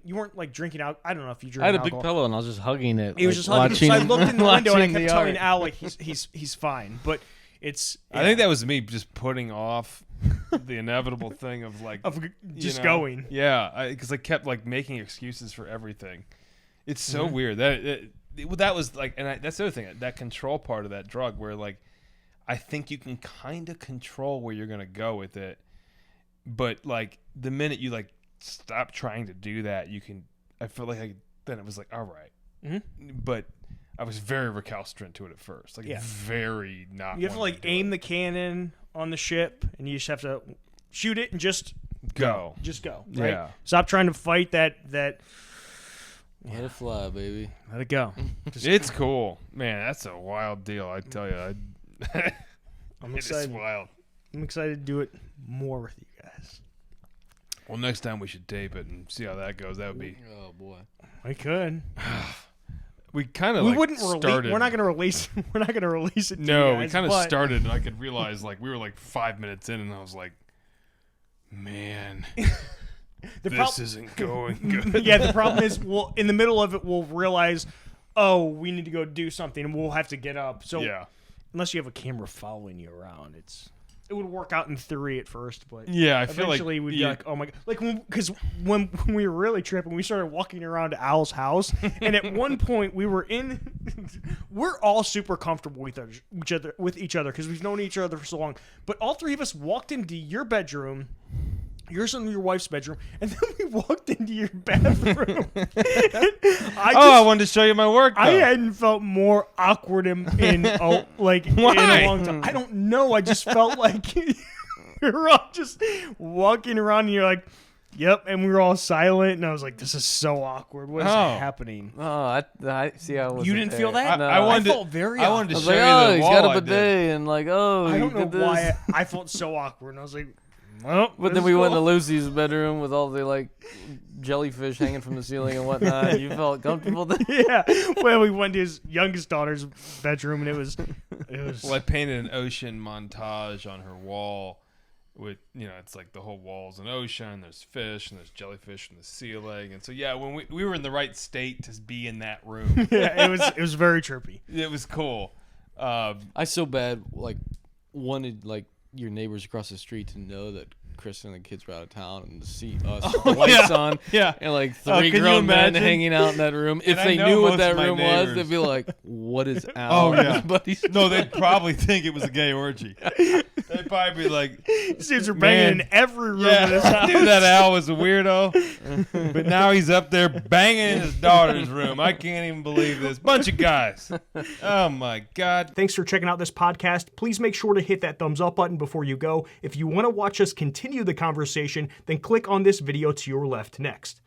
weren't like drinking out. I don't know if you drank. I had a alcohol. big pillow and I was just hugging it. He was just hugging. So I looked in the window and I kept telling Al like he's fine. But it's. I think that was me just putting off the inevitable thing of like just going. Yeah, because I kept like making excuses for everything. It's so weird that was like, and that's the other thing, that control part of that drug where like I think you can kind of control where you're gonna go with it, but like the minute you like stop trying to do that, you can. I feel like then it was like all right, but I was very recalcitrant to it at first, like very not. You have to like aim the cannon on the ship, and you just have to shoot it and just go. Just go. Right? Yeah. Stop trying to fight that. Let it fly, baby. Let it go. It's cool, man. That's a wild deal, I tell you. I'm It is excited. wild. I'm excited to do it more with you guys. Well, next time we should tape it and see how that goes. That would be. Oh boy. I could. We kind of We like wouldn't started. release. We're not going to release. We're not going to release it. To No, you we guys, kind of but started, and I could realize like we were like 5 minutes in, and I was like, man, this isn't going good. Yeah, the problem is, in the middle of it, we'll realize, oh, we need to go do something, and we'll have to get up. So Yeah. unless you have a camera following you around, it would work out in theory at first, but Yeah, I feel like eventually we'd be like, oh my god, like because when we were really tripping, we started walking around to Al's house, and at one point we're all super comfortable with each other because we've known each other for so long, but all three of us walked into your bedroom. Yours and your wife's bedroom, and then we walked into your bathroom. I wanted to show you my work. Though. I hadn't felt more awkward in a long time. I don't know. I just felt like you're all just walking around, and you're like, "Yep," and we were all silent, and I was like, "This is so awkward. What is happening?" Oh, I see. I was. You didn't feel that? No. I felt very. I wanted to I was show like, you oh, the he's wall got a I did. bidet, and like, oh, I don't he know did this. why I felt so awkward, and I was like, "Well," But then we went to Lucy's bedroom with all the like jellyfish hanging from the ceiling and whatnot. You felt comfortable there? Yeah. Well, we went to his youngest daughter's bedroom, and it was. Well, I painted an ocean montage on her wall. With it's like the whole wall's an ocean. There's fish and there's jellyfish in the ceiling, and so when we were in the right state to be in that room. Yeah, it was very trippy. It was cool. I so bad like wanted like your neighbors across the street to know that Kristen and the kids were out of town and to see us with the lights on. Yeah. And like Oh, three can you grown men imagine? hanging out in that room. If I they know knew most what that of my room was, neighbors. they'd be like, "What is Al?" Oh, yeah. Everybody's No, they'd probably think it was a gay orgy. They'd probably be like, These dudes are banging Man. in every room yeah, in this I house. knew that Al was a weirdo. But now he's up there banging in his daughter's room. I can't even believe this. Bunch of guys. Oh, my God. Thanks for checking out this podcast. Please make sure to hit that thumbs up button before you go. If you want to watch us continue the conversation, then click on this video to your left next.